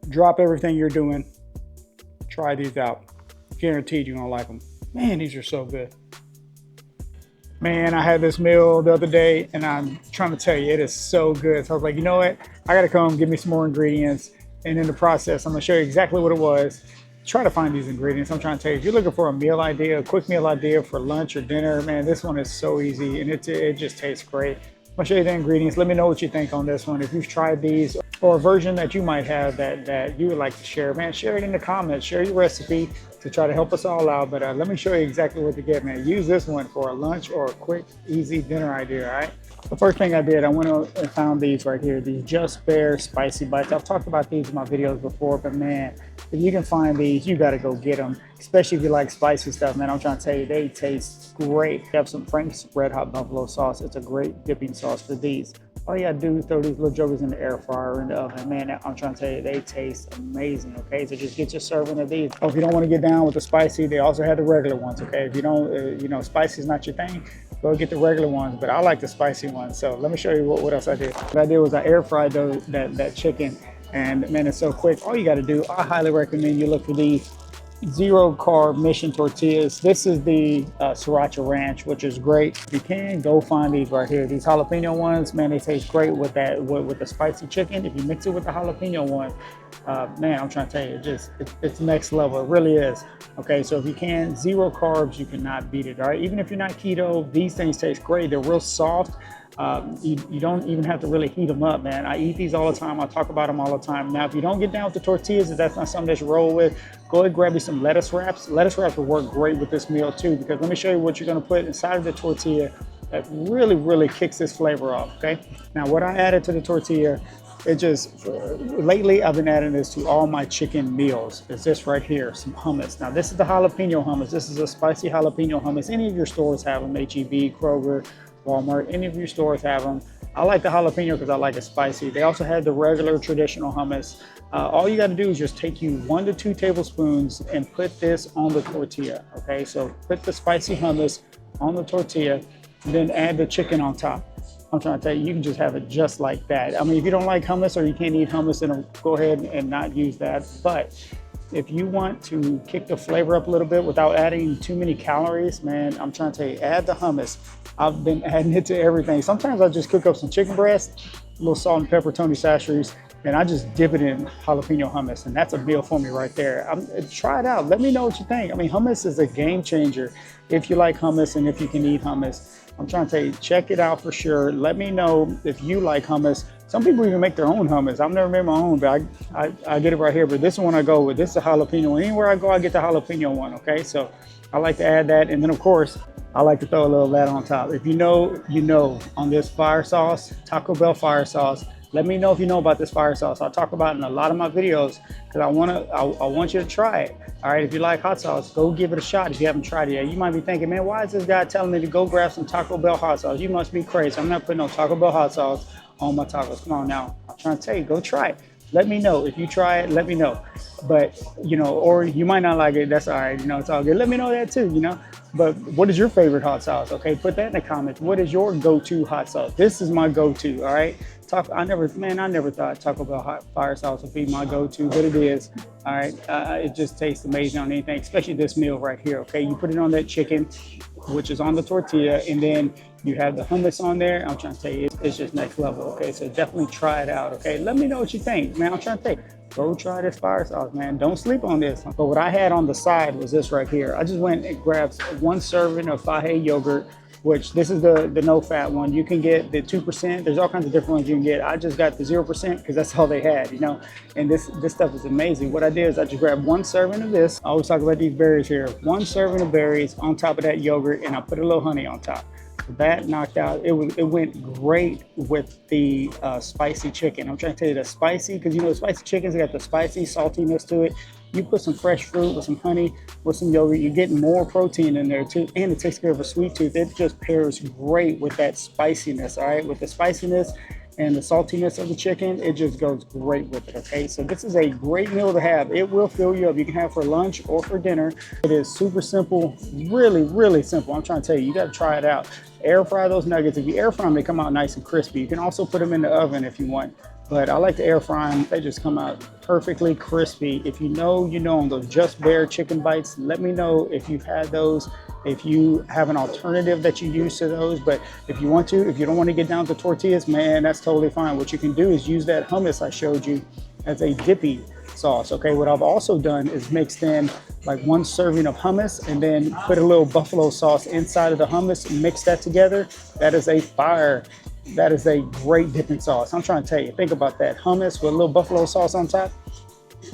Drop everything you're doing. Try these out. Guaranteed you're gonna like them. Man, these are so good. Man, I had this meal the other day and I'm trying to tell you, it is so good. So I was like, you know what? I gotta come give me some more ingredients. And in the process, I'm gonna show you exactly what it was. Try to find these ingredients. I'm trying to tell you, if you're looking for a meal idea, a quick meal idea for lunch or dinner, man, this one is so easy and it just tastes great. I'm gonna show you the ingredients. Let me know what you think on this one. If you've tried these or a version that you might have that you would like to share, man, share it in the comments. Share your recipe to try to help us all out. But let me show you exactly what to get, man. Use this one for a lunch or a quick, easy dinner idea, all right? The first thing I did, I went and found these right here, these Just Bare Spicy Bites. I've talked about these in my videos before, but man, if you can find these, you gotta go get them. Especially if you like spicy stuff, man. I'm trying to tell you, they taste great. You have some Frank's Red Hot Buffalo sauce. It's a great dipping sauce for these. All you gotta do is throw these little jokers in the air fryer or in the oven. Man, I'm trying to tell you, they taste amazing, okay? So just get your serving of these. Oh, if you don't wanna get down with the spicy, they also have the regular ones, okay? If you don't, you know, spicy is not your thing, go get the regular ones, but I like the spicy ones. So let me show you what else I did. What I did was I air fried that chicken, and man, it's so quick. All you gotta do, I highly recommend you look for these zero carb mission tortillas. This is the sriracha ranch, which is great. If you can, go find these right here. These jalapeno ones, man, they taste great with that with the spicy chicken. If you mix it with the jalapeno one, man, I'm trying to tell you, it's next level. It really is. Okay, so if you can, zero carbs, you cannot beat it. All right, even if you're not keto, these things taste great. They're real soft. You don't even have to really heat them up, man. I eat these all the time. I talk about them all the time. Now, if you don't get down with the tortillas, if that's not something that you roll with, go ahead and grab you some lettuce wraps. Lettuce wraps will work great with this meal too, because let me show you what you're gonna put inside of the tortilla that really kicks this flavor off, okay? Now, what I added to the tortilla, lately I've been adding this to all my chicken meals. It's this right here, some hummus. Now, this is the jalapeno hummus. This is a spicy jalapeno hummus. Any of your stores have them, H-E-B, Kroger, Walmart, any of your stores have them. I like the jalapeno because I like it spicy. They also have the regular traditional hummus. All you got to do is just take you 1 to 2 tablespoons and put this on the tortilla, okay? So put the spicy hummus on the tortilla, then add the chicken on top. I'm trying to tell you, you can just have it just like that. I mean, if you don't like hummus or you can't eat hummus, then go ahead and not use that. But if you want to kick the flavor up a little bit without adding too many calories, man, I'm trying to tell you, add the hummus. I've been adding it to everything. Sometimes I just cook up some chicken breast, a little salt and pepper, Tony Chachere's, and I just dip it in jalapeno hummus, and that's a meal for me right there. Try it out. Let me know what you think. I mean, hummus is a game changer if you like hummus and if you can eat hummus. I'm trying to tell you, check it out for sure. Let me know if you like hummus. Some people even make their own hummus. I've never made my own, but I get it right here. But this one I go with. This is a jalapeno. Anywhere I go, I get the jalapeno one, okay? So I like to add that. And then, of course, I like to throw a little of that on top. If you know, you know, on this fire sauce, Taco Bell fire sauce. Let me know if you know about this fire sauce. I talk about it in a lot of my videos because I want you to try it. All right, if you like hot sauce, go give it a shot if you haven't tried it yet. You might be thinking, man, why is this guy telling me to go grab some Taco Bell hot sauce? You must be crazy. I'm not putting no Taco Bell hot sauce on my tacos. Come on now. I'm trying to tell you, go try it. Let me know. If you try it, let me know. But, you know, or you might not like it. That's all right. You know, it's all good. Let me know that too, you know. But what is your favorite hot sauce? Okay, put that in the comments. What is your go-to hot sauce? This is my go-to, all right? I never thought Taco Bell hot fire sauce would be my go-to, but it is. All right, it just tastes amazing on anything, especially this meal right here. Okay, you put it on that chicken, which is on the tortilla, and then you have the hummus on there. I'm trying to tell you, it's just next level. Okay, so definitely try it out. Okay, let me know what you think, man. I'm trying to think. Go try this fire sauce, man. Don't sleep on this. But what I had on the side was this right here. I just went and grabbed 1 serving of Fage yogurt, which this is the no-fat one. You can get the 2%. There's all kinds of different ones you can get. I just got the 0% because that's all they had, you know. And this stuff is amazing. What I did is I just grabbed 1 serving of this. I always talk about these berries here. 1 serving of berries on top of that yogurt, and I put a little honey on top. That knocked out. It went great with the spicy chicken. I'm trying to tell you, the spicy, because you know, spicy chickens got the spicy saltiness to it. You put some fresh fruit with some honey, with some yogurt, you're getting more protein in there too, and it takes care of a sweet tooth. It just pairs great with that spiciness, all right? With the spiciness and the saltiness of the chicken, it just goes great with it, okay? So this is a great meal to have. It will fill you up. You can have for lunch or for dinner. It is super simple, really simple. I'm trying to tell you, you gotta try it out. Air fry those nuggets. If you air fry them, they come out nice and crispy. You can also put them in the oven if you want. But I like to air fry them. They just come out perfectly crispy. If you know, you know, on those Just Bare chicken bites, let me know if you've had those, if you have an alternative that you use to those. But if you want to, if you don't want to get down to tortillas, man, that's totally fine. What you can do is use that hummus I showed you as a dipping sauce. Okay, what I've also done is mixed in like 1 serving of hummus and then put a little buffalo sauce inside of the hummus and mix that together. That is a fire. That is a great dipping sauce. I'm trying to tell you, think about that. Hummus with a little buffalo sauce on top.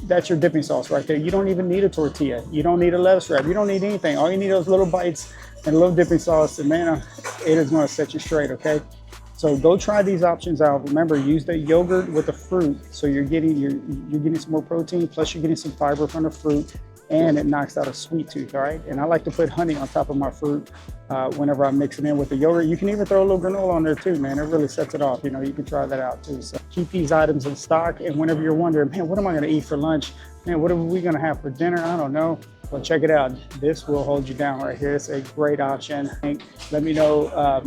That's your dipping sauce right there. You don't even need a tortilla. You don't need a lettuce wrap. You don't need anything. All you need are those little bites and a little dipping sauce. And man, it is going to set you straight, okay? So go try these options out. Remember, use the yogurt with the fruit. So you're getting some more protein, plus you're getting some fiber from the fruit, and it knocks out a sweet tooth, all right? And I like to put honey on top of my fruit whenever I mix it in with the yogurt. You can even throw a little granola on there too, man. It really sets it off. You know, you can try that out too. So keep these items in stock. And whenever you're wondering, man, what am I gonna eat for lunch? Man, what are we gonna have for dinner? I don't know. Well, check it out. This will hold you down right here. It's a great option. Let me know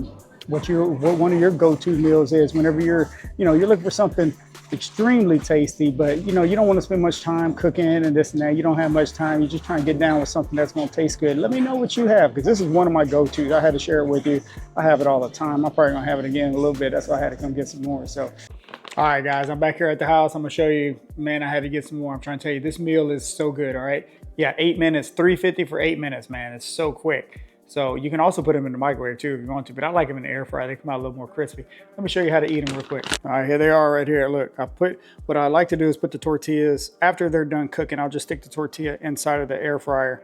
what one of your go-to meals is whenever you're looking for something extremely tasty, but you don't want to spend much time cooking and this and that. You don't have much time. You're just trying to get down with something that's going to taste good. Let me know what you have, because this is one of my go-tos. I had to share it with you. I have it all the time. I'm probably gonna have it again in a little bit. That's why I had to come get some more. So all right, guys, I'm back here at the house. I'm gonna show you, man, I had to get some more. I'm trying to tell you, this meal is so good. All right, yeah, 8 minutes, $3.50 for 8 minutes, man. It's so quick. So you can also put them in the microwave too if you want to, but I like them in the air fryer. They come out a little more crispy. Let me show you how to eat them real quick. All right, here they are right here. Look, what I like to do is put the tortillas, after they're done cooking, I'll just stick the tortilla inside of the air fryer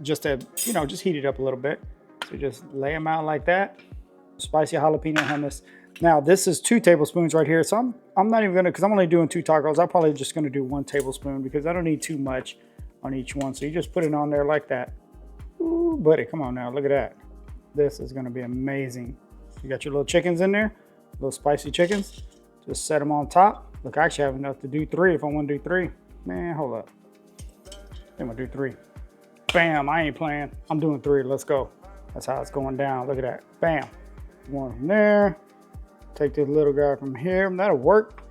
just to, just heat it up a little bit. So just lay them out like that. Spicy jalapeno hummus. Now this is 2 tablespoons right here. So I'm not even gonna, because I'm only doing 2 tacos. I'm probably just gonna do 1 tablespoon because I don't need too much on each one. So you just put it on there like that. Ooh, buddy, come on now, look at that. This is gonna be amazing. You got your little chickens in there, little spicy chickens. Just set them on top. Look, I actually have enough to do 3 if I wanna do 3. Man, hold up. I'm gonna do 3. Bam, I ain't playing. I'm doing 3, let's go. That's how it's going down, look at that. Bam, 1 from there. Take this little guy from here, that'll work.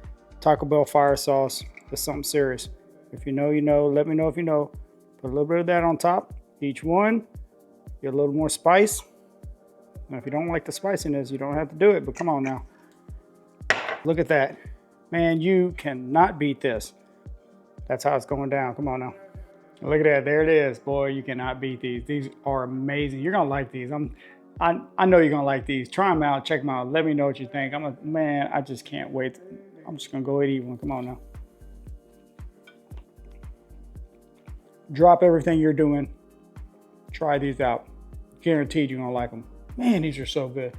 Taco Bell fire sauce, that's something serious. If you know, you know, let me know if you know. Put a little bit of that on top. Each one, get a little more spice. Now, if you don't like the spiciness, you don't have to do it, but come on now. Look at that. Man, you cannot beat this. That's how it's going down. Come on now. Look at that. There it is. Boy, you cannot beat these. These are amazing. You're going to like these. I know you're going to like these. Try them out. Check them out. Let me know what you think. Man, I just can't wait. I'm just going to go ahead and eat one. Come on now. Drop everything you're doing. Try these out. Guaranteed you're gonna like them. Man, these are so good.